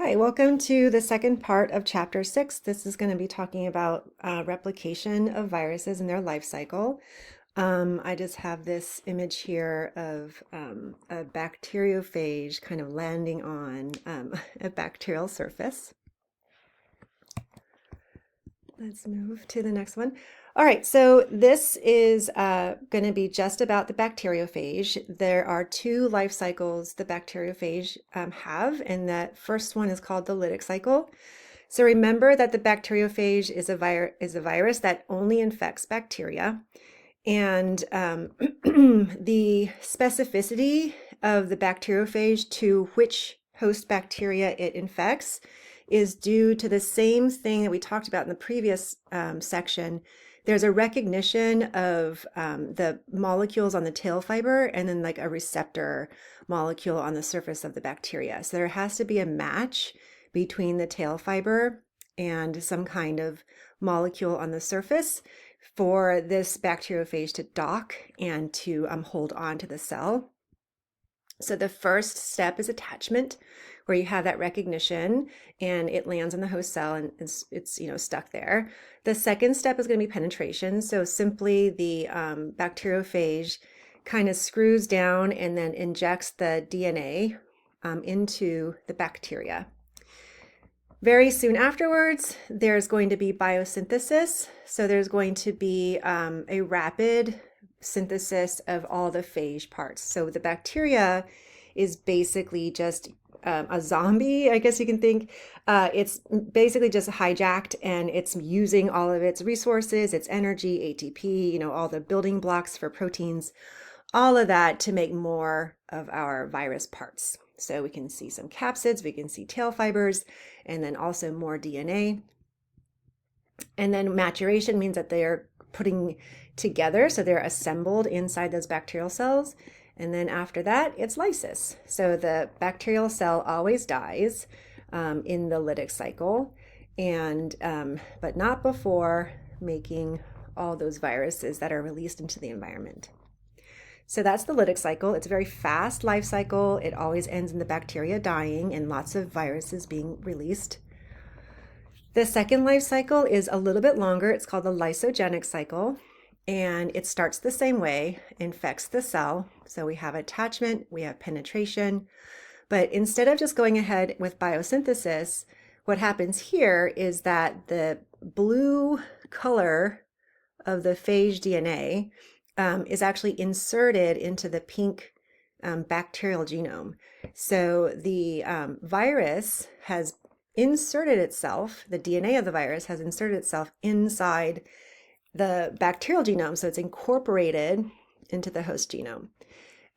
Hi, welcome to the second part of Chapter 6. This is going to be talking about replication of viruses and their life cycle. I just have this image here of a bacteriophage kind of landing on a bacterial surface. Let's move to the next one. All right, so this is going to be just about the bacteriophage. There are two life cycles the bacteriophage have, and the first one is called the lytic cycle. So remember that the bacteriophage is a virus that only infects bacteria. And the specificity of the bacteriophage to which host bacteria it infects is due to the same thing that we talked about in the previous section. There's a recognition of the molecules on the tail fiber and then like a receptor molecule on the surface of the bacteria. So there has to be a match between the tail fiber and some kind of molecule on the surface for this bacteriophage to dock and to hold on to the cell. So the first step is attachment, where you have that recognition and it lands on the host cell and it's stuck there. The second step is going to be penetration. So simply the bacteriophage kind of screws down and then injects the DNA into the bacteria. Very soon afterwards, there's going to be biosynthesis. So there's going to be a rapid synthesis of all the phage parts. So the bacteria is basically just a zombie, I guess you can think. It's basically just hijacked and it's using all of its resources, its energy, ATP, all the building blocks for proteins, all of that to make more of our virus parts. So we can see some capsids, we can see tail fibers, and then also more DNA. And then maturation means that they're putting together, so they're assembled inside those bacterial cells. And then after that, it's lysis. So the bacterial cell always dies in the lytic cycle, and but not before making all those viruses that are released into the environment. So that's the lytic cycle. It's a very fast life cycle. It always ends in the bacteria dying and lots of viruses being released. The second life cycle is a little bit longer. It's called the lysogenic cycle. And it starts the same way, infects the cell. So we have attachment, we have penetration. But instead of just going ahead with biosynthesis, what happens here is that the blue color of the phage DNA is actually inserted into the pink bacterial genome. So the virus has inserted itself, the DNA of the virus has inserted itself inside the bacterial genome, so it's incorporated into the host genome.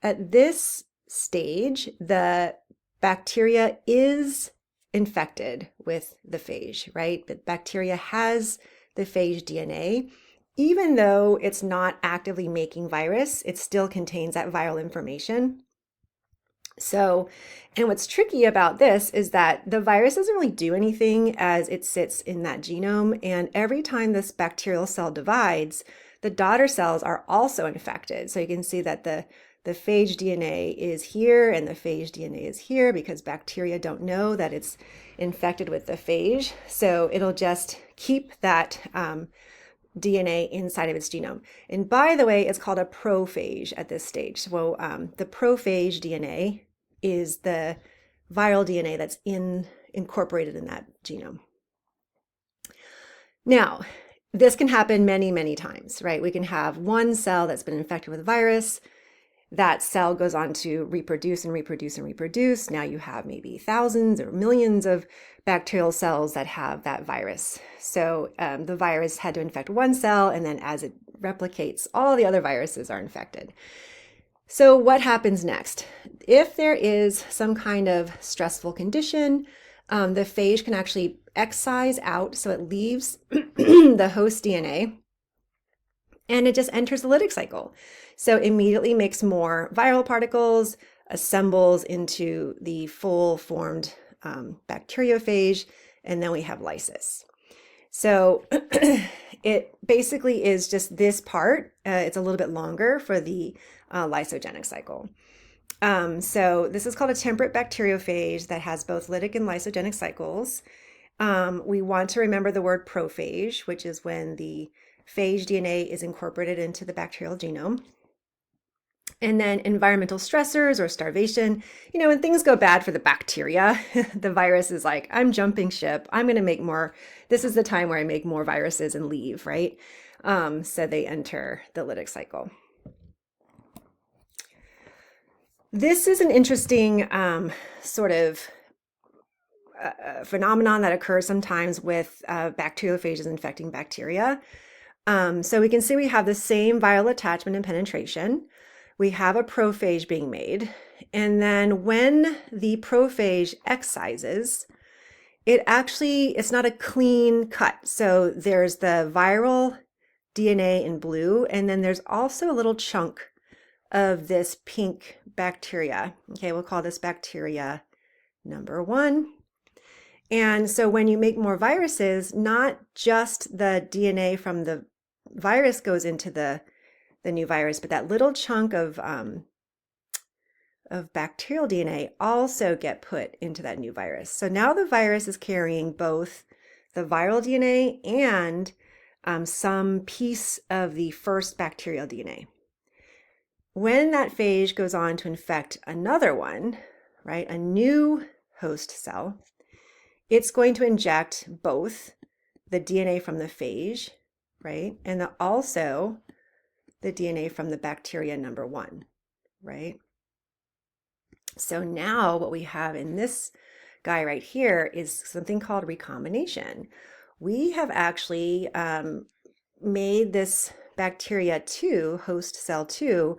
At this stage, the bacteria is infected with the phage, right? The bacteria has the phage DNA. Even though it's not actively making virus, it still contains that viral information. So, and what's tricky about this is that the virus doesn't really do anything as it sits in that genome. And every time this bacterial cell divides, the daughter cells are also infected. So you can see that the phage DNA is here and the phage DNA is here because bacteria don't know that it's infected with the phage. So it'll just keep that DNA inside of its genome. And by the way, it's called a prophage at this stage. So the prophage DNA is the viral DNA that's incorporated in that genome. Now, this can happen many, many times, right? We can have one cell that's been infected with a virus. That cell goes on to reproduce and reproduce and reproduce. Now you have maybe thousands or millions of bacterial cells that have that virus. So the virus had to infect one cell, and then as it replicates, all the other viruses are infected. So what happens next? If there is some kind of stressful condition, the phage can actually excise out, so it leaves the host DNA, and it just enters the lytic cycle. So immediately makes more viral particles, assembles into the full formed bacteriophage, and then we have lysis. So it basically is just this part. It's a little bit longer for the lysogenic cycle. So this is called a temperate bacteriophage that has both lytic and lysogenic cycles. We want to remember the word prophage, which is when the phage DNA is incorporated into the bacterial genome. And then environmental stressors or starvation, when things go bad for the bacteria, the virus is like, I'm jumping ship. I'm going to make more. This is the time where I make more viruses and leave, right? So they enter the lytic cycle. This is an interesting sort of phenomenon that occurs sometimes with bacteriophages infecting bacteria. So we can see we have the same viral attachment and penetration. We have a prophage being made. And then when the prophage excises, it's not a clean cut. So there's the viral DNA in blue, and then there's also a little chunk of this pink bacteria. Okay, we'll call this bacteria number 1. And so when you make more viruses, not just the DNA from the virus goes into the new virus, but that little chunk of bacterial DNA also get put into that new virus. So now the virus is carrying both the viral DNA and some piece of the first bacterial DNA. When that phage goes on to infect another one, right, a new host cell, it's going to inject both the DNA from the phage, right, and also the DNA from the bacteria number 1, right? So now what we have in this guy right here is something called recombination. We have actually made this bacteria 2, host cell 2,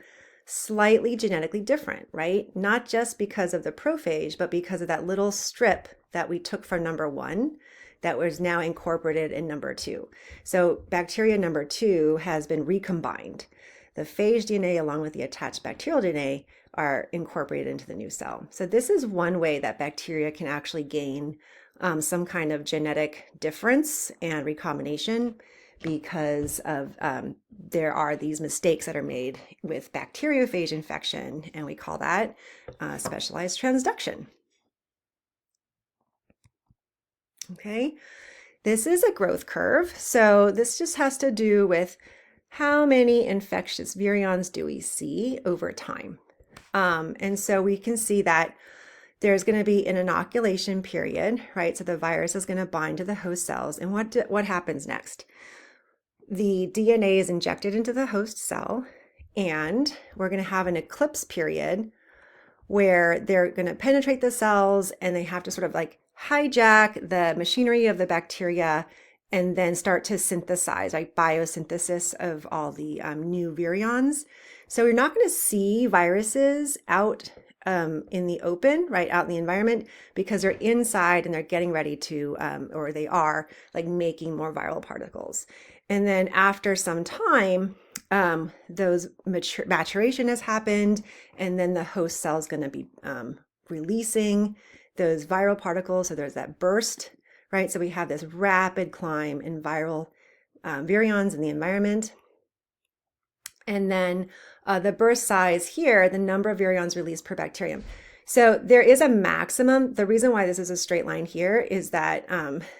slightly genetically different, right? Not just because of the prophage, but because of that little strip that we took from number 1 that was now incorporated in number 2. So bacteria number 2 has been recombined. The phage DNA along with the attached bacterial DNA are incorporated into the new cell. So this is one way that bacteria can actually gain some kind of genetic difference and recombination because of there are these mistakes that are made with bacteriophage infection, and we call that specialized transduction. Okay, this is a growth curve. So this just has to do with how many infectious virions do we see over time. And so we can see that there's going to be an inoculation period, right? So the virus is going to bind to the host cells. And what happens next? The DNA is injected into the host cell, and we're going to have an eclipse period where they're going to penetrate the cells, and they have to sort of like hijack the machinery of the bacteria and then start to synthesize, like biosynthesis of all the new virions. So you're not going to see viruses out in the open, right, out in the environment, because they're inside and they're getting ready to, or they are like making more viral particles. And then after some time, those maturation has happened, and then the host cell is going to be releasing those viral particles. So there's that burst, right? So we have this rapid climb in viral virions in the environment. And then the burst size here, the number of virions released per bacterium. So there is a maximum. The reason why this is a straight line here is that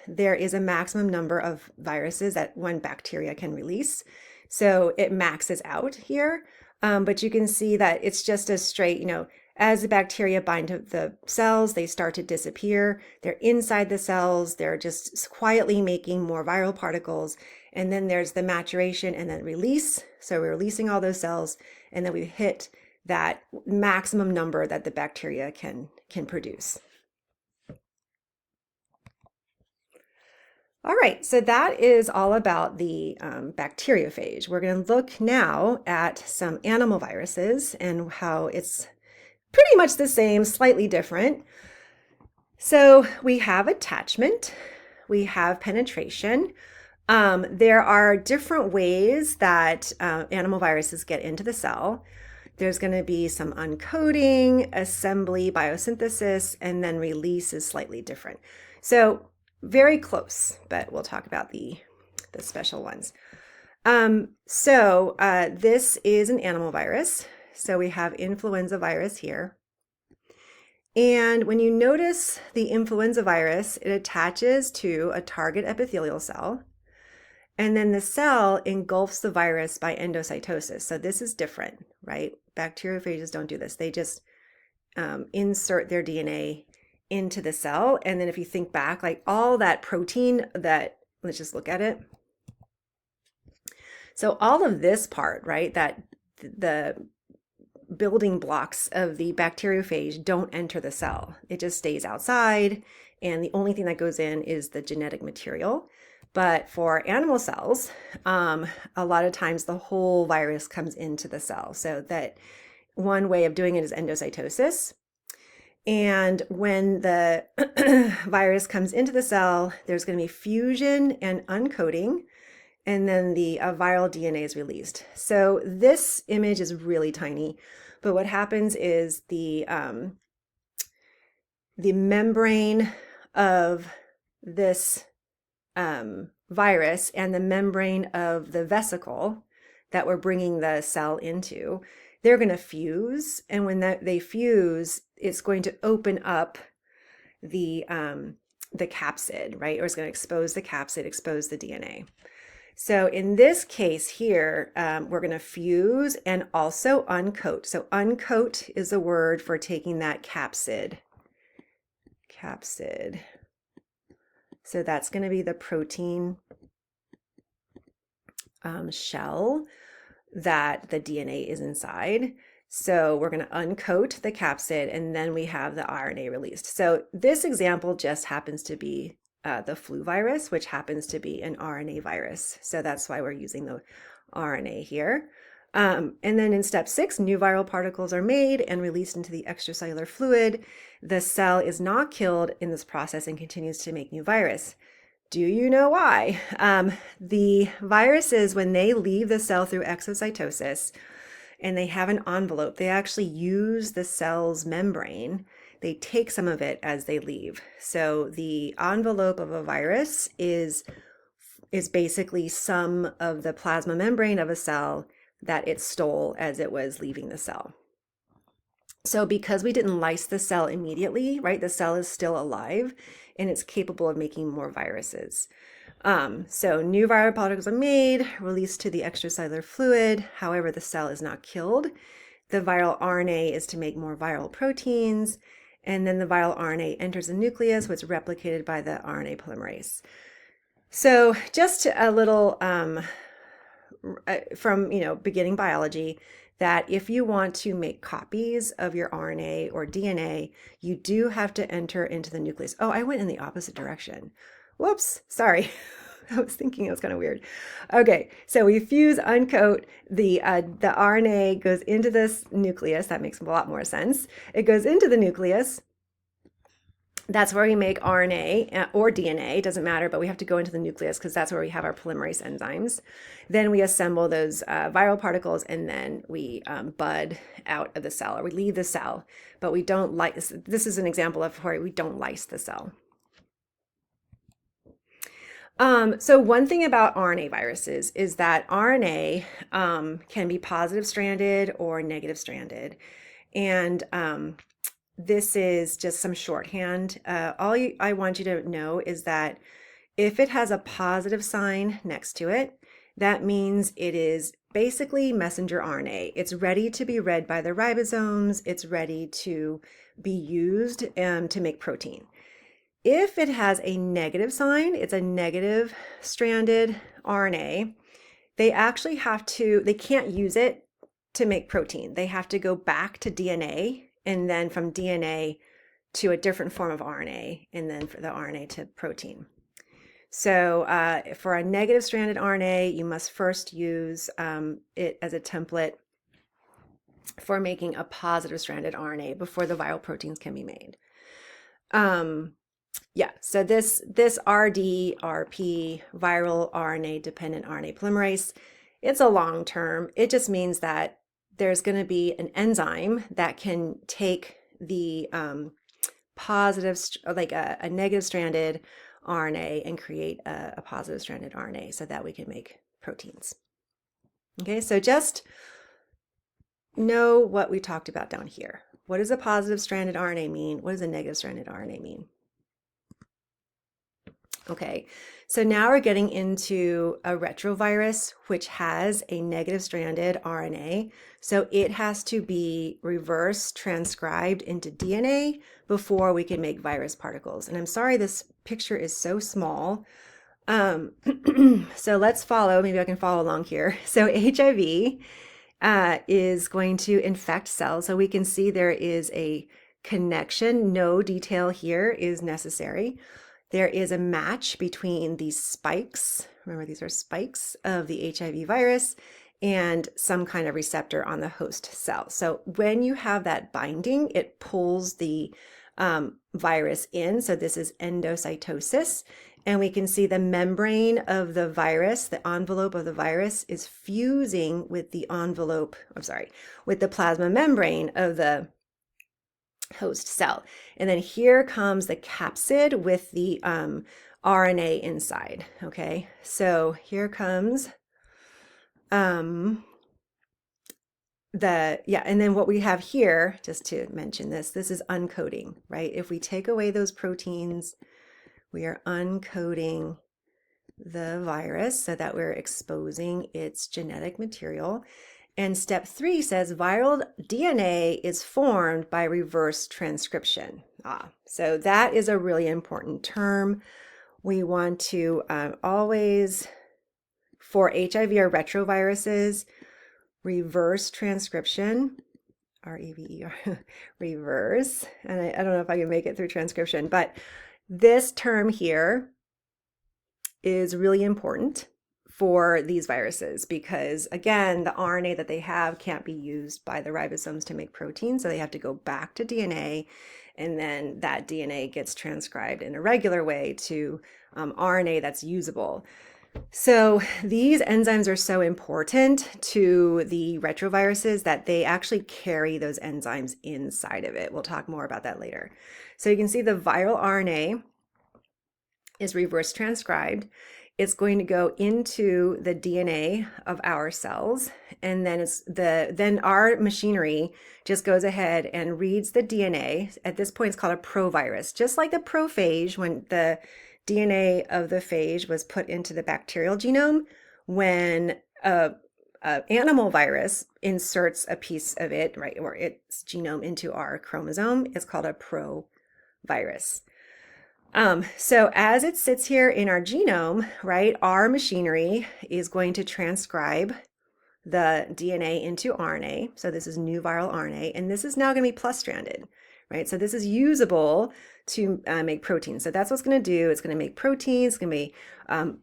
there is a maximum number of viruses that one bacteria can release. So it maxes out here. But you can see that it's just a straight, as the bacteria bind to the cells, they start to disappear. They're inside the cells. They're just quietly making more viral particles. And then there's the maturation and then release. So we're releasing all those cells, and then we hit that maximum number that the bacteria can produce. All right, so that is all about the bacteriophage. We're going to look now at some animal viruses and how it's pretty much the same, slightly different. So we have attachment, we have penetration. There are different ways that animal viruses get into the cell. There's going to be some uncoating, assembly, biosynthesis, and then release is slightly different. So very close, but we'll talk about the special ones. This is an animal virus. So we have influenza virus here. And when you notice the influenza virus, it attaches to a target epithelial cell. And then the cell engulfs the virus by endocytosis. So this is different, right? Bacteriophages don't do this. They just insert their DNA into the cell. And then if you think back, like all that protein that, let's just look at it. So all of this part, right, that the building blocks of the bacteriophage don't enter the cell. It just stays outside. And the only thing that goes in is the genetic material. But for animal cells, a lot of times the whole virus comes into the cell. So that one way of doing it is endocytosis. And when the virus comes into the cell, there's going to be fusion and uncoating, and then the viral DNA is released. So this image is really tiny, but what happens is the membrane of this virus and the membrane of the vesicle that we're bringing the cell into, they're going to fuse. And when they fuse, it's going to open up the capsid, right? Or it's going to expose the capsid, expose the DNA. So in this case here, we're going to fuse and also uncoat. So uncoat is a word for taking that capsid. Capsid. So that's going to be the protein shell that the DNA is inside. So we're going to uncoat the capsid, and then we have the RNA released. So this example just happens to be the flu virus, which happens to be an RNA virus. So that's why we're using the RNA here. And then in step 6, new viral particles are made and released into the extracellular fluid. The cell is not killed in this process and continues to make new virus. Do you know why? The viruses, when they leave the cell through exocytosis and they have an envelope, they actually use the cell's membrane. They take some of it as they leave. So the envelope of a virus is basically some of the plasma membrane of a cell that it stole as it was leaving the cell. So because we didn't lyse the cell immediately, right, the cell is still alive and it's capable of making more viruses. So new viral particles are made, released to the extracellular fluid. However, the cell is not killed. The viral RNA is to make more viral proteins, and then the viral RNA enters the nucleus, which is replicated by the RNA polymerase. So just a little from beginning biology, that if you want to make copies of your RNA or DNA, you do have to enter into the nucleus. Oh, I went in the opposite direction. Whoops, sorry. I was thinking it was kind of weird. Okay, so we fuse, uncoat, the RNA goes into this nucleus. That makes a lot more sense. It goes into the nucleus. That's where we make RNA or DNA, it doesn't matter, but we have to go into the nucleus because that's where we have our polymerase enzymes. Then we assemble those viral particles, and then we bud out of the cell, or we leave the cell, but we don't lyse. This is an example of where we don't lyse the cell. So one thing about RNA viruses is that RNA can be positive stranded or negative stranded. And this is just some shorthand. I want you to know is that if it has a positive sign next to it, that means it is basically messenger RNA. It's ready to be read by the ribosomes. It's ready to be used to make protein. If it has a negative sign, it's a negative stranded RNA, they actually they can't use it to make protein. They have to go back to DNA, and then from DNA to a different form of RNA, and then for the RNA to protein. So for a negative stranded RNA, you must first use it as a template for making a positive stranded RNA before the viral proteins can be made. Yeah, so this RDRP, viral RNA dependent RNA polymerase, it's a long term. It just means that there's going to be an enzyme that can take the positive, like a negative stranded RNA, and create a positive stranded RNA so that we can make proteins. Okay, so just know what we talked about down here. What does a positive stranded RNA mean? What does a negative stranded RNA mean? Okay, so now we're getting into a retrovirus, which has a negative stranded RNA. So it has to be reverse transcribed into DNA before we can make virus particles. And I'm sorry, this picture is so small. So let's follow, maybe I can follow along here. So HIV is going to infect cells. So we can see there is a connection. No detail here is necessary. There is a match between these spikes, remember these are spikes of the HIV virus, and some kind of receptor on the host cell. So when you have that binding, it pulls the virus in. So this is endocytosis. And we can see the membrane of the virus, the envelope of the virus is fusing with the with the plasma membrane of the host cell. And then here comes the capsid with the RNA inside. Okay, so here comes and then what we have here, just to mention this is uncoding, right? If we take away those proteins, we are uncoding the virus so that we're exposing its genetic material. And step 3 says viral DNA is formed by reverse transcription. So that is a really important term. We want to always, for HIV or retroviruses, reverse transcription, R-E-V-E-R, reverse. And I don't know if I can make it through transcription, but this term here is really important for these viruses because, again, the RNA that they have can't be used by the ribosomes to make protein. So they have to go back to DNA, and then that DNA gets transcribed in a regular way to RNA that's usable. So these enzymes are so important to the retroviruses that they actually carry those enzymes inside of it. We'll talk more about that later. So you can see the viral RNA is reverse transcribed. It's going to go into the DNA of our cells, and then our machinery just goes ahead and reads the DNA. At this point, it's called a provirus, just like the prophage when the DNA of the phage was put into the bacterial genome. When a animal virus inserts a piece of it, right, or its genome into our chromosome, it's called a provirus. So as it sits here in our genome, right, our machinery is going to transcribe the DNA into RNA. So this is new viral RNA, and this is now going to be plus stranded, right? So this is usable to make proteins. So that's what's going to do. It's going to make proteins. It's going to be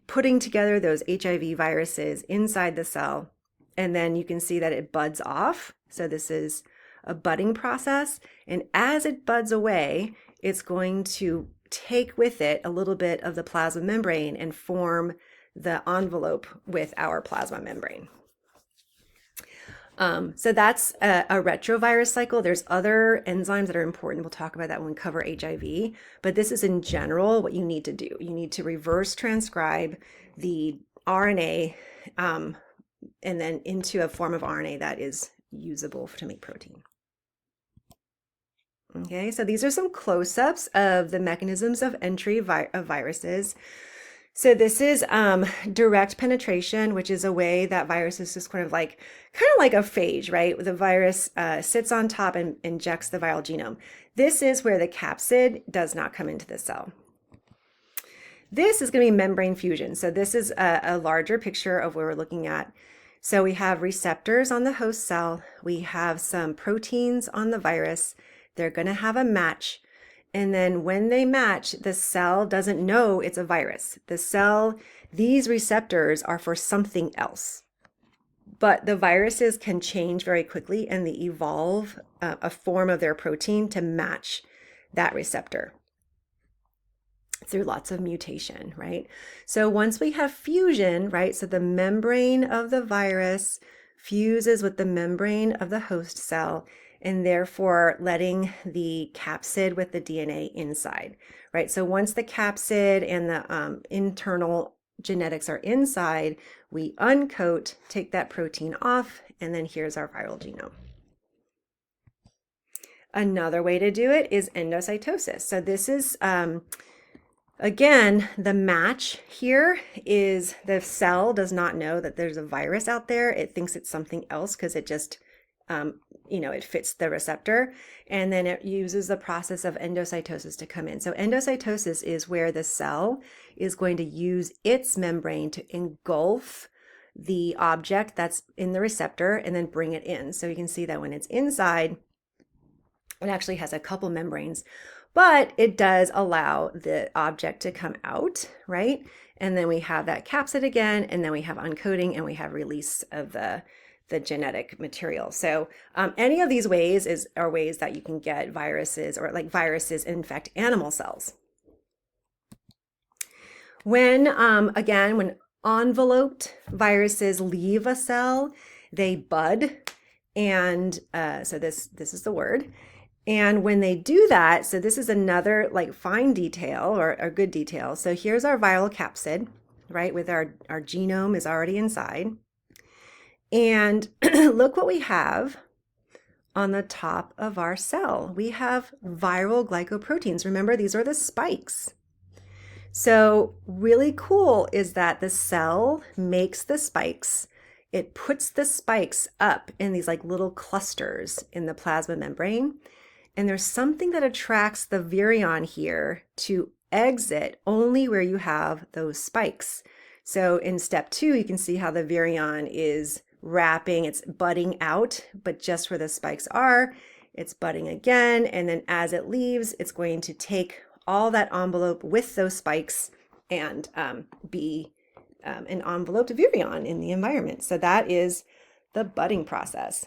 putting together those HIV viruses inside the cell. And then you can see that it buds off. So this is a budding process. And as it buds away, it's going to take with it a little bit of the plasma membrane and form the envelope with our plasma membrane. So that's a retrovirus cycle. There's other enzymes that are important. We'll talk about that when we cover HIV, but this is in general what you need to do. You need to reverse transcribe the RNA and then into a form of RNA that is usable to make protein. Okay, so these are some close-ups of the mechanisms of entry of viruses. So this is direct penetration, which is a way that viruses just kind of like a phage, right? The virus sits on top and injects the viral genome. This is where the capsid does not come into the cell. This is going to be membrane fusion. So this is a larger picture of what we're looking at. So we have receptors on the host cell. We have some proteins on the virus. They're going to have a match. And then when they match, the cell doesn't know it's a virus. These receptors are for something else. But the viruses can change very quickly and they evolve a form of their protein to match that receptor through lots of mutation, right? So once we have fusion, right, so the membrane of the virus fuses with the membrane of the host cell, and therefore letting the capsid with the DNA inside, right? So once the capsid and the internal genetics are inside, we uncoat, take that protein off, and then here's our viral genome. Another way to do it is endocytosis. So this is, again, the match here is the cell does not know that there's a virus out there. It thinks it's something else because it just, it fits the receptor. And then it uses the process of endocytosis to come in. So endocytosis is where the cell is going to use its membrane to engulf the object that's in the receptor and then bring it in. So you can see that when it's inside, it actually has a couple membranes, but it does allow the object to come out, right? And then we have that capsid again, and then we have uncoating and we have release of the genetic material. So any of these ways are ways that you can get viruses, or like viruses infect animal cells. When, again, when enveloped viruses leave a cell, they bud. And so this is the word. And when they do that, so this is another like fine detail or a good detail. So here's our viral capsid, right? With our genome is already inside. And look what we have on the top of our cell. We have viral glycoproteins. Remember, these are the spikes. So really cool is that the cell makes the spikes. It puts the spikes up in these like little clusters in the plasma membrane. And there's something that attracts the virion here to exit only where you have those spikes. So in step 2, you can see how the virion is wrapping, it's budding out, but just where the spikes are, it's budding again. And then as it leaves, it's going to take all that envelope with those spikes and be an enveloped virion in the environment. So that is the budding process.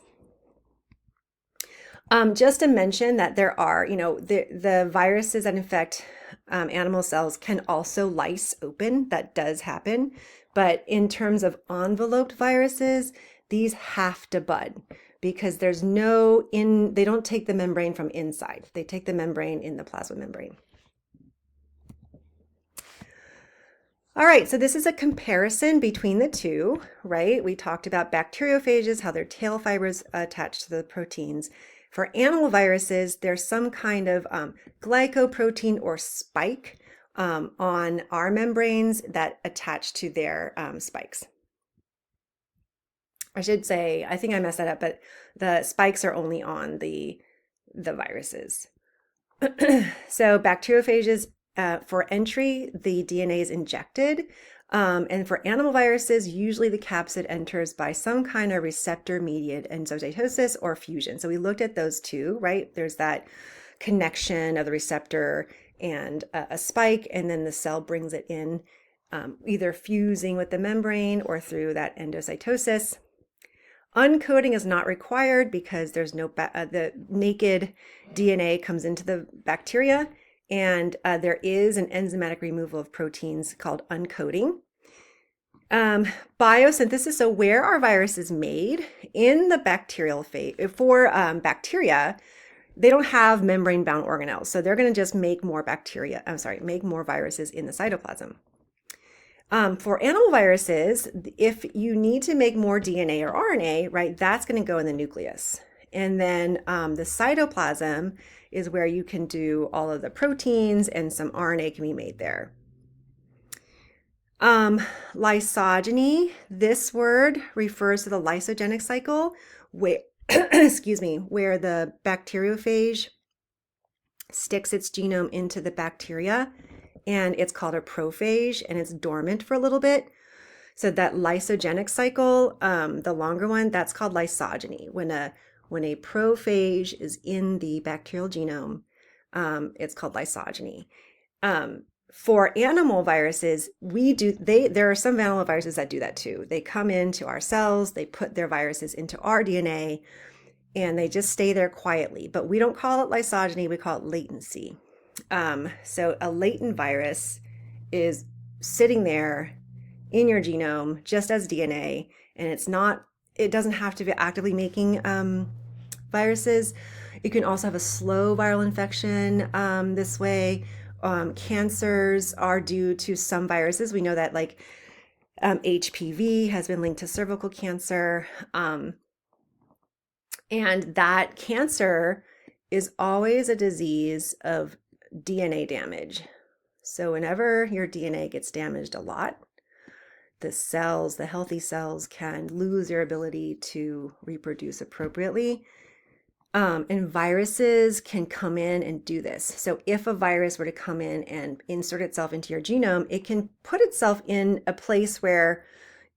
Just to mention that there are, the viruses that infect animal cells can also lyse open. That does happen. But in terms of enveloped viruses, these have to bud because they don't take the membrane from inside. They take the membrane in the plasma membrane. All right, so this is a comparison between the two, right? We talked about bacteriophages, how their tail fibers attach to the proteins. For animal viruses, there's some kind of glycoprotein or spike on our membranes that attach to their spikes. I should say, I think I messed that up, but the spikes are only on the viruses. So bacteriophages, for entry, the DNA is injected. And for animal viruses, usually the capsid enters by some kind of receptor-mediated endocytosis or fusion. So we looked at those two, right? There's that connection of the receptor and a spike, and then the cell brings it in, either fusing with the membrane or through that endocytosis. Uncoating is not required because there's no the naked DNA comes into the bacteria, and there is an enzymatic removal of proteins called uncoating. Biosynthesis, so where are viruses made? In the bacterial phase. For bacteria, they don't have membrane-bound organelles, so they're going to just make more make more viruses in the cytoplasm. For animal viruses, if you need to make more DNA or RNA, right, that's going to go in the nucleus. And then the cytoplasm is where you can do all of the proteins, and some RNA can be made there. Lysogeny, this word refers to the lysogenic cycle, where, excuse me, where the bacteriophage sticks its genome into the bacteria, and it's called a prophage, and it's dormant for a little bit. So that lysogenic cycle, the longer one, that's called lysogeny. When a prophage is in the bacterial genome, it's called lysogeny. For animal viruses, there are some animal viruses that do that too. They come into our cells, they put their viruses into our DNA, and they just stay there quietly. But we don't call it lysogeny, we call it latency. So a latent virus is sitting there in your genome just as DNA, and it doesn't have to be actively making viruses. You can also have a slow viral infection this way. Cancers are due to some viruses. We know that like HPV has been linked to cervical cancer. And that cancer is always a disease of DNA damage. So whenever your DNA gets damaged a lot, the cells, the healthy cells, can lose their ability to reproduce appropriately. And viruses can come in and do this. So if a virus were to come in and insert itself into your genome, it can put itself in a place where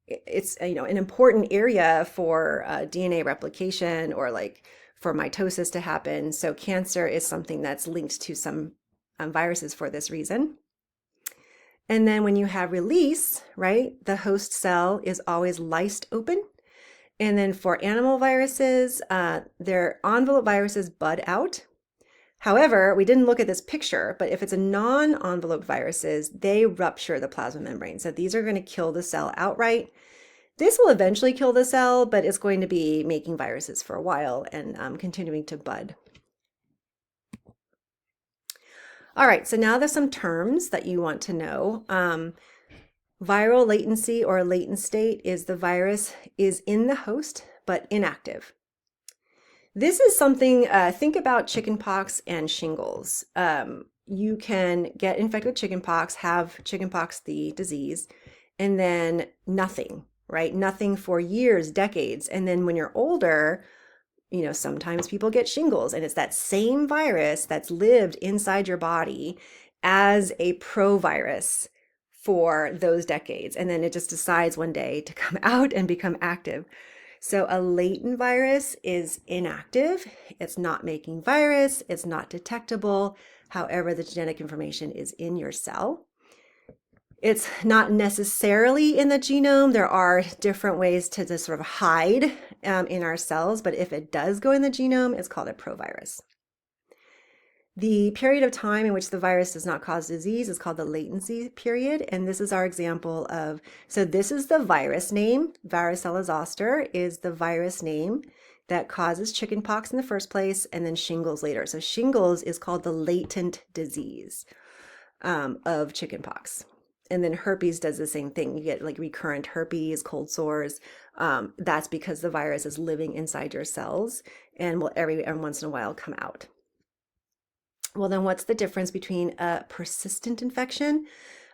it's, an important area for DNA replication, or like for mitosis to happen. So cancer is something that's linked to some viruses for this reason. And then when you have release, right, the host cell is always lysed open. And then for animal viruses, their envelope viruses bud out. However, we didn't look at this picture, but if it's a non-enveloped viruses, they rupture the plasma membrane. So these are going to kill the cell outright. This will eventually kill the cell, but it's going to be making viruses for a while and continuing to bud. All right, so now there's some terms that you want to know. Viral latency or latent state is the virus is in the host but inactive. This is something, think about chickenpox and shingles. You can get infected with chickenpox, have chickenpox, the disease, and then nothing, right? Nothing for years, decades. And then when you're older, sometimes people get shingles, and it's that same virus that's lived inside your body as a provirus for those decades. And then it just decides one day to come out and become active. So a latent virus is inactive. It's not making virus. It's not detectable. However, the genetic information is in your cell. It's not necessarily in the genome. There are different ways to just sort of hide in our cells, but if it does go in the genome, it's called a provirus. The period of time in which the virus does not cause disease is called the latency period. And this is our example of, so this is the virus name. Varicella zoster is the virus name that causes chickenpox in the first place, and then shingles later. So shingles is called the latent disease of chickenpox. And then herpes does the same thing. You get like recurrent herpes, cold sores. That's because the virus is living inside your cells and will every once in a while come out. Well, then what's the difference between a persistent infection?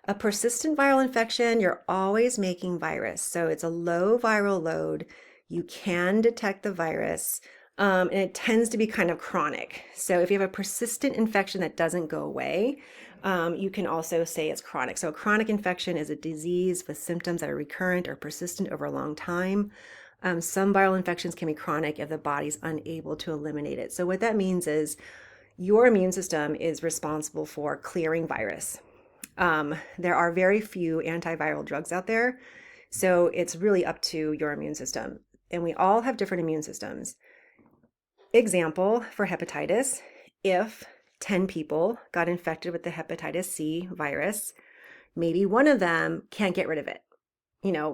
A persistent viral infection, you're always making virus. So it's a low viral load. You can detect the virus, and it tends to be kind of chronic. So if you have a persistent infection that doesn't go away, you can also say it's chronic. So a chronic infection is a disease with symptoms that are recurrent or persistent over a long time. Some viral infections can be chronic if the body's unable to eliminate it. So what that means is your immune system is responsible for clearing virus. There are very few antiviral drugs out there, so it's really up to your immune system. And we all have different immune systems. Example for hepatitis, if 10 people got infected with the hepatitis C virus, maybe one of them can't get rid of it.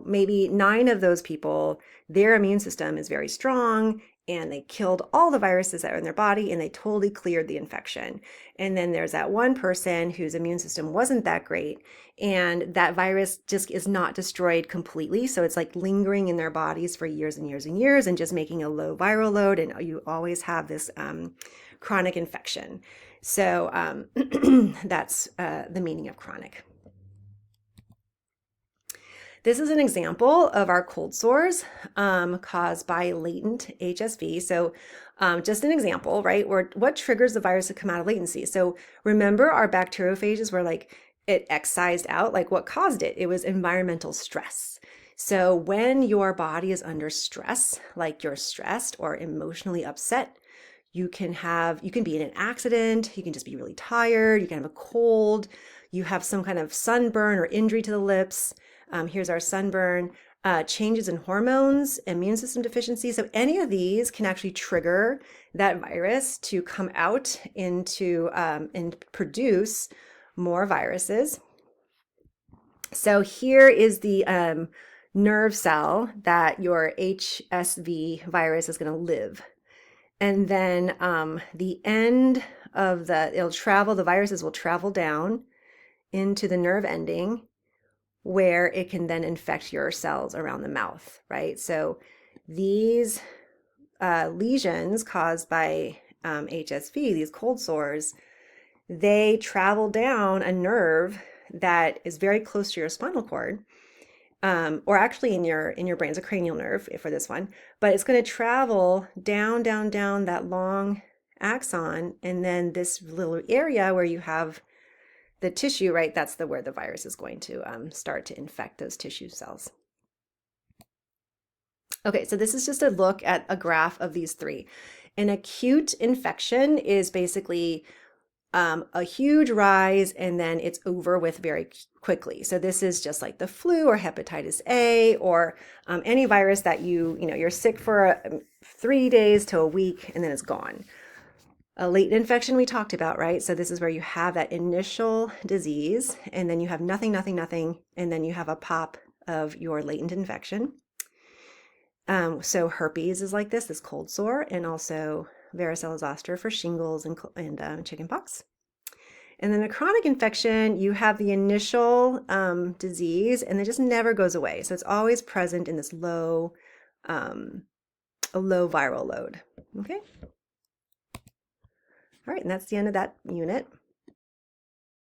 Maybe 9 of those people, their immune system is very strong and they killed all the viruses that are in their body and they totally cleared the infection. And then there's that one person whose immune system wasn't that great, and that virus just is not destroyed completely. So it's like lingering in their bodies for years and years and years and just making a low viral load. And you always have this chronic infection. So that's the meaning of chronic. This is an example of our cold sores caused by latent HSV. So just an example, right? What triggers the virus to come out of latency? So remember our bacteriophages were like, it excised out, like what caused it? It was environmental stress. So when your body is under stress, like you're stressed or emotionally upset, you can be in an accident, you can just be really tired, you can have a cold, you have some kind of sunburn or injury to the lips. Here's our sunburn, changes in hormones, immune system deficiency. So any of these can actually trigger that virus to come out into and produce more viruses. So here is the nerve cell that your HSV virus is going to live. And then the end of the viruses will travel down into the nerve ending, where it can then infect your cells around the mouth, right? So these lesions caused by HSV, these cold sores, they travel down a nerve that is very close to your spinal cord, or actually in your brain. It's a cranial nerve for this one, but it's going to travel down, down, down that long axon, and then this little area where you have the tissue, right? That's where the virus is going to start to infect those tissue cells. Okay, so this is just a look at a graph of these three. An acute infection is basically a huge rise and then it's over with very quickly. So this is just like the flu or hepatitis A or any virus that you're sick for 3 days to a week and then it's gone. A latent infection we talked about, right? So this is where you have that initial disease and then you have nothing, nothing, nothing, and then you have a pop of your latent infection. So herpes is like this cold sore, and also varicella zoster for shingles and chickenpox. And then a chronic infection, you have the initial disease and it just never goes away. So it's always present in this low, a low viral load. Okay. All right, and that's the end of that unit.